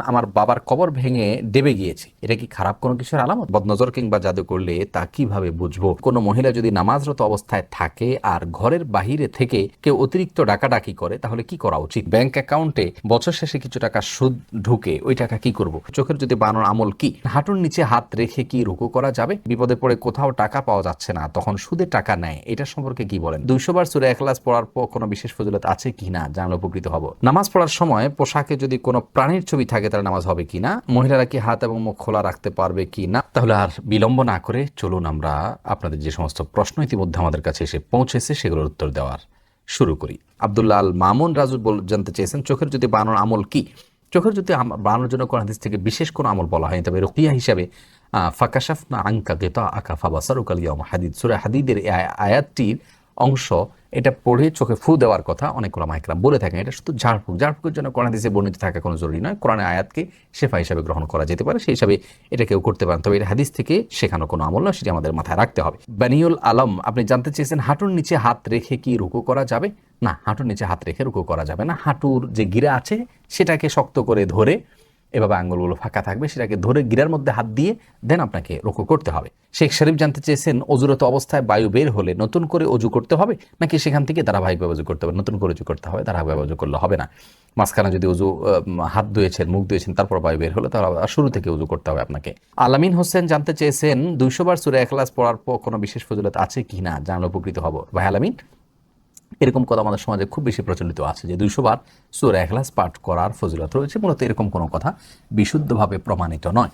আমার বাবার কবর ভেঙে ডেবে গিয়েছে, এটা কি খারাপ কোনো কিছুর আলামত? বদনজর কিংবা জাদু করলে তা কিভাবে বুঝবো? কোনো মহিলা যদি নামাজরত অবস্থায় থাকে আর ঘরের বাহিরে থেকে কেউ অতিরিক্ত ডাকাডাকি করে, তাহলে কি করা উচিত? ব্যাংক অ্যাকাউন্টে বছর শেষে কিছু টাকা সুদ ঢুকে, ওই টাকা কি করব? চোখের যদি বানানোর আমল কি? হাঁটুর নিচে হাত রেখে কি রুকু করা যাবে? বিপদে পড়ে কোথাও টাকা পাওয়া যাচ্ছে না, তখন সুদে টাকা নেয়, এটা সম্পর্কে কি বলেন? 200 বার সূরা ইখলাস পড়ার পর কোনো বিশেষ ফজিলত আছে কিনা জানলে উপকৃত হব। নামাজ পড়ার সময় পোশাকে যদি কোনো প্রাণীর ছবি থাকে তাহলে নামাজ হবে কিনা? মহিলারা কি হাত এবং মুখ খোলা রাখতে পারবে কিনা? তাহলে আর বিলম্ব না করে চলুন আমরা আপনাদের যে সমস্ত প্রশ্ন ইতিমধ্যে আমাদের কাছে এসে পৌঁছেছে সেগুলোর উত্তর দেওয়ার শুরু করি। আব্দুল্লাহ আল মামুন রাজু জানতে চেয়েছেন, চোখের যদি বানানোর আমল কি? চোখের যদি বানানোর জন্য কোন হাদিস থেকে বিশেষ কোনো আমল বলা হয়নি, তবে রুকিয়া হিসাবে ফাকাশাফনা আনকা গিতা আকা ফাবাসারুকাল ইয়াউমা হাদিদ, সূরা হাদিদের এই আয়াতটির অংশ, এটা পড়ে চোখে ফু দেওয়ার কথা অনেক ওলামা ইকরাম বলে থাকেন। এটা শুধু ঝাড়ফুঁকের জন্য কোরআন হাদিসে বর্ণিত থাকা কোনো জরুরি নয়। কোরআনের আয়াতকে শেফা হিসাবে গ্রহণ করা যেতে পারে, সেই হিসাবে এটা কেউ করতে পারেন, তবে এটা হাদিস থেকে শেখানো কোনো আমল নয়, সেটি আমাদের মাথায় রাখতে হবে। বানিউল আলম আপনি জানতে চেয়েছেন, হাঁটুর নিচে হাত রেখে কি রুকু করা যাবে? না, হাঁটুর নিচে হাত রেখে রুকু করা যাবে না। হাঁটুর যে গিরা আছে সেটাকে শক্ত করে ধরে, এভাবে আঙ্গুলগুলো ফাঁকা থাকবে, সেটাকে ধরে গিরার মধ্যে হাত দিয়ে দেন আপনাকে রুকু করতে হবে। শেখ শরীফ জানতে চেয়েছেন, অজুরত অবস্থায় বায়ু বের হলে নতুন করে অজু করতে হবে নাকি সেখান থেকে ধারাবাহিকভাবে অজু করতে হবে? নতুন করে অজু করতে হবে, ধারাবাহিকভাবে অজু করলে হবে না। মাঝখানে যদি অজু হাত ধুয়েছেন, মুখ ধুয়েছেন, তারপর বায়ু বের হলে তাহলে শুরু থেকে অজু করতে হবে আপনাকে। আলামিন হোসেন জানতে চেয়েছেন, 200 বার সূরা ইখলাস পড়ার পর কোনো বিশেষ ফজিলত আছে কিনা জানলে উপকৃত হব। ভাই আলামিন, এরকম কথা আমাদের সমাজে খুব বেশি প্রচলিত আছে যে 200 বার সূরা ইখলাস পাঠ করার ফজিলত রয়েছে। মূলত এরকম কোনো কথা বিশুদ্ধভাবে প্রমাণিত নয়।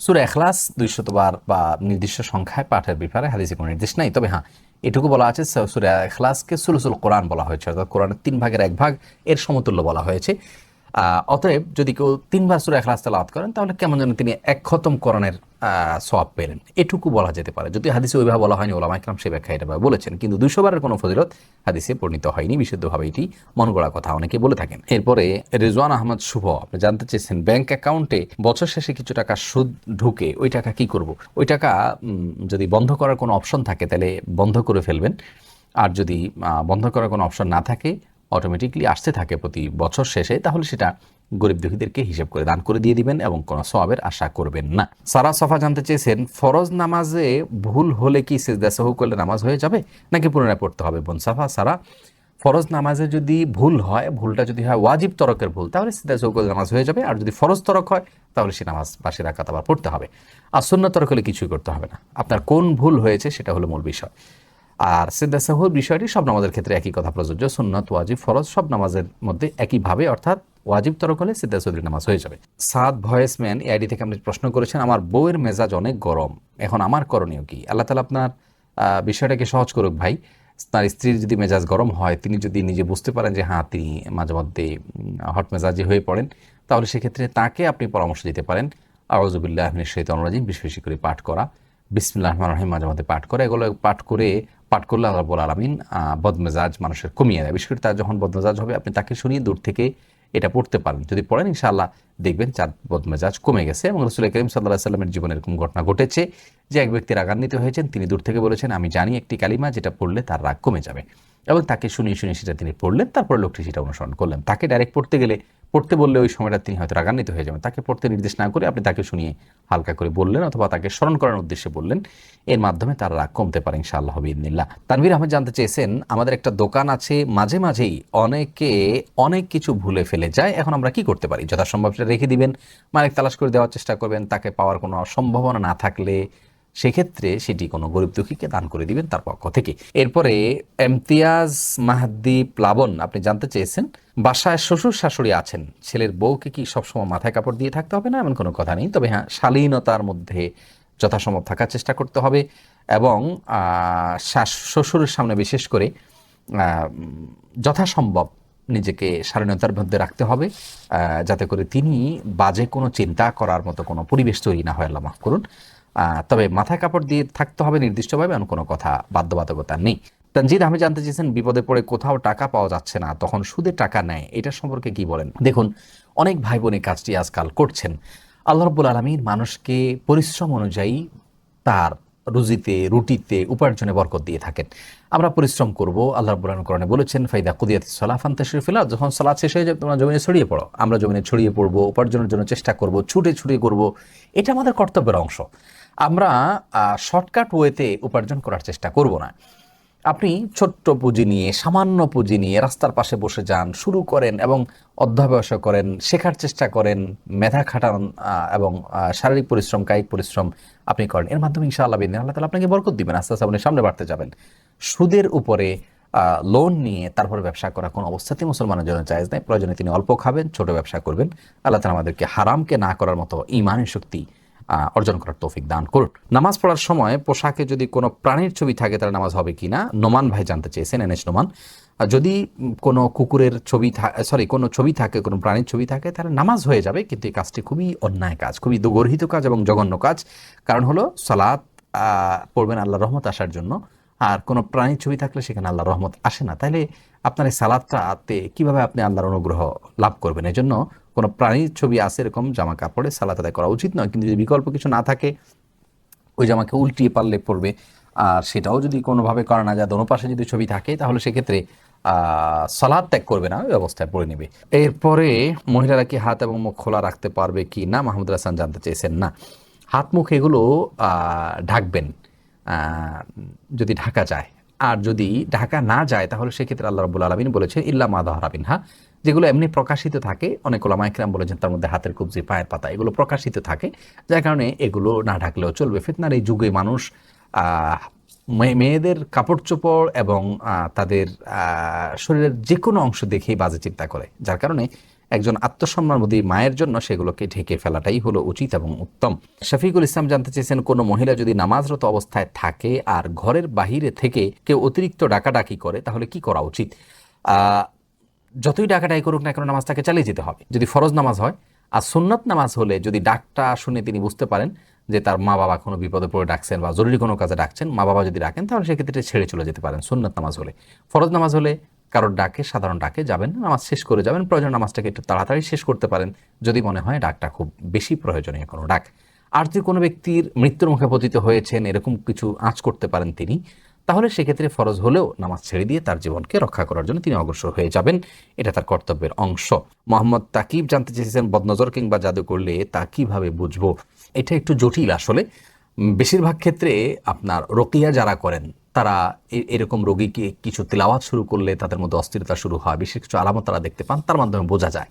সূরা ইখলাস 200 বার বা নির্দিষ্ট সংখ্যায় পাঠের ব্যাপারে হাদিসে কোনো নির্দেশ নাই। তবে হ্যাঁ, এটুকু বলা আছে সূরা ইখলাসকে সুলুসুল কোরআন বলা হয়েছে, অর্থাৎ কোরআনের 3 ভাগের 1 ভাগ এর সমতুল্য বলা হয়েছে। অতএব যদি কেউ 3 বার সূরা ইখলাস তেলাওয়াত করেন তাহলে কেমন যেন তিনি 1 খতম কোরআনের সওয়াব পেলেন, এটুকু বলা যেতে পারে। যদি হাদিসে ওইভাবে বলা হয়নি, ওলামা ইকরাম সে ব্যাখ্যা এটা বলেছেন, কিন্তু 200 বারের কোনো ফজিলত হাদিসে পরিণত হয়নি, বিশুদ্ধভাবে এটি মন গড়া কথা অনেকে বলে থাকেন। এরপরে রেজওয়ান আহমদ শুভ আপনি জানতে চেয়েছেন, ব্যাংক অ্যাকাউন্টে বছর শেষে কিছু টাকা সুদ ঢুকে, ওই টাকা কি করব? ওই টাকা যদি বন্ধ করার কোনো অপশন থাকে তাহলে বন্ধ করে ফেলবেন, আর যদি বন্ধ করার কোনো অপশন না থাকে, অটোমেটিকলি আসতে থাকে প্রতি বছর শেষে, তাহলে সেটা গরিব দুঃখীদেরকে হিসেব করে দান করে দিয়ে দিবেন এবং কোনো সওয়াবের আশা করবেন না। সারা সফা জানতে চেয়েছেন, ফরজ নামাজে ভুল হলে কি সিজদা সাহু করলে নামাজ হয়ে যাবে নাকি পুনরায় পড়তে হবে? বোন সাফা সারা, ফরজ নামাজে যদি ভুল হয়, ভুলটা যদি হয় ওয়াজিব তরকের ভুল, তাহলে সিজদা সাহু করলে নামাজ হয়ে যাবে, আর যদি ফরজ তরক হয় তাহলে সে নামাজ বাসি রাকাত আবার পড়তে হবে। আর সুন্নাত তরক হলে কিছুই করতে হবে না, আপনার কোন ভুল হয়েছে সেটা হলো মূল বিষয়। আর সিজদা সাহুর বিষয়টি সব নামাজের ক্ষেত্রে একই কথা প্রযোজ্য, সুন্নাত ওয়াজিব ফরজ সব নামাজের মধ্যে একইভাবে, অর্থাৎ ওয়াজিব তরক হলে সিজদা সাহুর নামাজ হয়ে যাবে। সাদ ভয়েসম্যান এআইডি থেকে আপনি প্রশ্ন করেছেন, আমার বউয়ের মেজাজ অনেক গরম, এখন আমার করণীয় কি? আল্লাহ তাআলা আপনার বিষয়টাকে সহজ করুক ভাই। তার স্ত্রীর যদি মেজাজ গরম হয়, তিনি যদি নিজে বুঝতে পারেন যে হ্যাঁ তিনি মাঝে মধ্যে হট মেজাজি হয়ে পড়েন, তাহলে সেক্ষেত্রে তাকে আপনি পরামর্শ দিতে পারেন আউযু বিল্লাহি মিনাশ শাইতানির রাজিম বেশি বেশি করে পাঠ করা, বিসমিল্লাহির রহমানির রহিম মাঝে মধ্যে পাঠ করা, এগুলো পাঠ করলে আল্লাহ রাব্বুল আলামিন বদমেজাজ মানুষের কমিয়ে দেয়। বিশেষ করে তার যখন বদমেজাজ হবে, আপনি তাকে শুনিয়ে দূর থেকে এটা পড়তে পারেন, যদি পড়েন ইনশাআল্লাহ দেখবেন যার বদমেজাজ কমে গেছে। এবং রাসূল করিম সাল্লাল্লাহু আলাইহি সাল্লামের জীবনে এরকম ঘটনা ঘটেছে যে এক ব্যক্তি রাগান্বিত হয়েছেন, তিনি দূর থেকে বলেছেন আমি জানি একটি কালিমা যেটা পড়লে তার রাগ কমে যাবে, এবং তাকে শুনিয়ে সেটা তিনি পড়লেন, তারপরে লোকটি সেটা অনুসরণ করলেন। তাকে ডাইরেক্ট পড়তে বললে ওই সময়টা তিনি হয়তো রাগান্বিত হয়ে যাবেন, তাকে পড়তে নির্দেশ না করে আপনি তাকে শুনিয়ে হালকা করে বললেন অথবা তাকে স্মরণ করার উদ্দেশ্যে বললেন, এর মাধ্যমে তার রাগ কমতে পারে ইনশাআল্লাহ বিইذনিল্লাহ। তানভীর আহমেদ জানতে চেয়েছেন, আমাদের একটা দোকান আছে, মাঝে মাঝেই অনেকে অনেক কিছু ভুলে ফেলে যায়, এখন আমরা কি করতে পারি? যথাসম্ভব সেটা রেখে দিবেন, মালিক তালাশ করে দেওয়ার চেষ্টা করবেন, তাকে পাওয়ার কোনো সম্ভাবনা না থাকলে সেক্ষেত্রে সেটি কোনো গরিব দুঃখীকে দান করে দিবেন তার পক্ষ থেকে। এরপরে ইমতিয়াজ মাহদি প্লাবন আপনি জানতে চেয়েছেন, বাসায় শ্বশুর শাশুড়ি আছেন, ছেলের বউকে কি সবসময় মাথায় কাপড় দিয়ে থাকতে হবে? না, এমন কোনো কথা নেই, তবে হ্যাঁ শালীনতার মধ্যে যথাসম্ভব থাকার চেষ্টা করতে হবে, এবং শ্বশুরের সামনে বিশেষ করে যথাসম্ভব নিজেকে শালীনতার মধ্যে রাখতে হবে, যাতে করে তিনি বাজে কোনো চিন্তা করার মতো কোনো পরিবেশ তৈরি না হয়, আল্লাহ মাফ করুন। তবে মাথায় কাপড় দিয়ে থাকতে হবে নির্দিষ্টভাবে, এমন কোনো কথা বাধ্যবাধকতা নেই। তানজিদ আহমেদ জানতে চেয়েছেন, বিপদে পড়ে কোথাও টাকা পাওয়া যাচ্ছে না, তখন সুদে টাকা নেয়, এটা সম্পর্কে কি বলেন? দেখুন, অনেক ভাই বোন এই কাজটি আজকাল করছেন। আল্লাহ রাব্বুল আলামিন মানুষকে পরিশ্রম অনুযায়ী তার রুজিতে, রুটিতে, উপার্জনে বরকত দিয়ে থাকেন। আমরা পরিশ্রম করব। আল্লাহ রাব্বুল আলামিন কোরআনে বলেছেন, ফাইদা কুদিয়াতিস সালাহ ফান্তাশিরু ফিল আরদ, যখন সালাত শেষ হয়ে যাবে তোমরা জমিনে ছড়িয়ে পড়ো। আমরা জমিনে ছড়িয়ে পড়বো, উপার্জনের জন্য চেষ্টা করব, ছুটে ছুটে করব। এটা আমাদের কর্তব্যের অংশ। আমরা শর্টকাট ওয়েতে উপার্জন করার চেষ্টা করব না। আপনি ছোট্ট পুঁজি নিয়ে, সামান্য পুঁজি নিয়ে রাস্তার পাশে বসে যান, শুরু করেন এবং অধ্যবসায় করেন, শেখার চেষ্টা করেন, মেধা খাটান এবং শারীরিক পরিশ্রম, কায়িক পরিশ্রম আপনি করেন। এর মাধ্যমে ইনশাআল্লাহ আল্লাহ তাআলা আপনাকে বরকত দিবেন। আস্তে আস্তে আপনি সামনে বাড়তে যাবেন। সুদের উপরে লোন নিয়ে তারপরে ব্যবসা করা কোনো অবস্থাতেই মুসলমানের জন্য জায়েজ নাই। প্রয়োজনে তিনি অল্প খাবেন, ছোট ব্যবসা করবেন। আল্লাহ তাআলা আমাদেরকে হারামকে না করার মতো ঈমানের শক্তি অর্জন করার তৌফিক দান করুন। নামাজ পড়ার সময় পোশাকে যদি কোনো প্রাণীর ছবি থাকে তাহলে নামাজ হবে কিনা, নোমান ভাই জানতে চেয়েছেন, এনএস নোমান। যদি কোনো কুকুরের ছবি কোনো ছবি থাকে, কোনো প্রাণীর ছবি থাকে, তাহলে নামাজ হয়ে যাবে, কিন্তু এই কাজটি খুবই অন্যায় কাজ, খুবই গর্হিত কাজ এবং জঘন্য কাজ। কারণ হলো সালাত পড়বেন আল্লাহর রহমত আসার জন্য, আর কোনো প্রাণীর ছবি থাকলে সেখানে আল্লাহর রহমত আসে না। তাইলে আপনার এই সালাদটাতে কিভাবে আপনি আল্লাহর অনুগ্রহ লাভ করবেন? এই জন্য কোনো প্রাণীর ছবি আছে এরকম জামা কাপড়ে সালাত আদায় করা উচিত নয়। কিন্তু যদি বিকল্প কিছু না থাকে, ওই জামাকে উল্টিয়ে পারলে পড়বে। আর সেটাও যদি কোনোভাবে করা না যায়, দোনো পাশে যদি ছবি থাকে, তাহলে সেক্ষেত্রে সালাদ ত্যাগ করবে না, ওই অবস্থায় পড়ে নেবে। এরপরে মহিলারা কি হাত এবং মুখ খোলা রাখতে পারবে কি না, মাহমুদ হাসান জানতে চেয়েছেন। না, হাত মুখ এগুলো ঢাকবেন যদি ঢাকা যায়। আর যদি ঢাকা না যায় তাহলে সেক্ষেত্রে আল্লাহ রাব্বুল আলামিন বলেছে ইল্লা মা যাহারা মিনহা, যেগুলো এমনি প্রকাশিত থাকে। অনেক ওলামা ইকরাম বলেছেন তার মধ্যে হাতের কবজি, পায়ের পাতা, এগুলো প্রকাশিত থাকে, যার কারণে এগুলো না ঢাকলেও চলবে। ফিতনার এই যুগে মানুষ মেয়েদের কাপড় চোপড় এবং তাদের শরীরের যে কোনো অংশ দেখেই বাজে চিন্তা করে, যার কারণে একজন আত্মসম্মানবোধী মায়ের জন্য সেগুলোকে ঢেকে ফেলাটাই হলো উচিত এবং উত্তম। শফিকুল ইসলাম জানতে চেয়েছেন, কোনো মহিলা যদি নামাজরত অবস্থায় থাকে আর ঘরের বাহিরে থেকে কেউ অতিরিক্ত ডাকাডাকি করে তাহলে কি করা উচিত? যতই ডাকাডাকি করুক না কেন, নামাজটাকে চালিয়ে যেতে হবে যদি ফরজ নামাজ হয়। আর সুন্নত নামাজ হলে যদি ডাকটা শুনে তিনি বুঝতে পারেন যে তার মা বাবা কোনো বিপদে পড়ে ডাকছেন বা জরুরি কোনো কাজে ডাকছেন, মা বাবা যদি ডাকেন, তাহলে সেক্ষেত্রে ছেড়ে চলে যেতে পারেন সুন্নত নামাজ হলে। ফরজ নামাজ হলে কারোর ডাকে, সাধারণ ডাকে যাবেন, নামাজ শেষ করে যাবেন। প্রয়োজন নামাজটাকে একটু তাড়াতাড়ি শেষ করতে পারেন যদি মনে হয় ডাকটা খুব বেশি প্রয়োজনীয় কোনো ডাক। আর যদি কোনো ব্যক্তির মৃত্যুর মুখে পতিত হয়েছেন, এরকম কিছু আঁচ করতে পারেন তিনি, তাহলে সেক্ষেত্রে ফরজ হলেও নামাজ ছেড়ে দিয়ে তার জীবনকে রক্ষা করার জন্য তিনি অগ্রসর হয়ে যাবেন। এটা তার কর্তব্যের অংশ। মোহাম্মদ তাকিব জানতে চেয়েছেন, বদনজর কিংবা জাদু করলে তা কিভাবে বুঝবো? এটা একটু জটিল আসলে। বেশিরভাগ ক্ষেত্রে আপনার রকিয়া যারা করেন তারা এরকম রোগীকে কিছু তেলাওয়াত শুরু করলে তাদের মধ্যে অস্থিরতা শুরু হয়, বিশেষ কিছু আলামত তারা দেখতে পান, তার মাধ্যমে বোঝা যায়।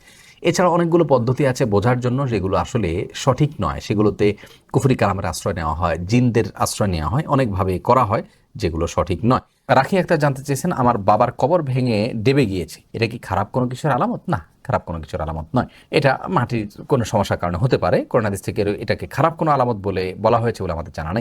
এছাড়া অনেকগুলো পদ্ধতি আছে বোঝার জন্য, যেগুলো আসলে সঠিক নয়। সেগুলোতে কুফরি কালামের আশ্রয় নেওয়া হয়, জিনদের আশ্রয় নেওয়া হয়, অনেকভাবে করা হয় যেগুলো সঠিক নয়। রাখি একটা জানতে চেয়েছেন, আমার বাবার কবর ভেঙে ডেবে গিয়েছে, এটা কি খারাপ কোনো কিছুর আলামত? না, খারাপ কোনো কিছুর আলামত নয়। এটা মাটির কোনো সমস্যার কারণে হতে পারে। কোরআন হাদিস থেকে এটাকে খারাপ কোনো আলামত বলে বলা হয়েছে বলে আমাদের জানা নেই।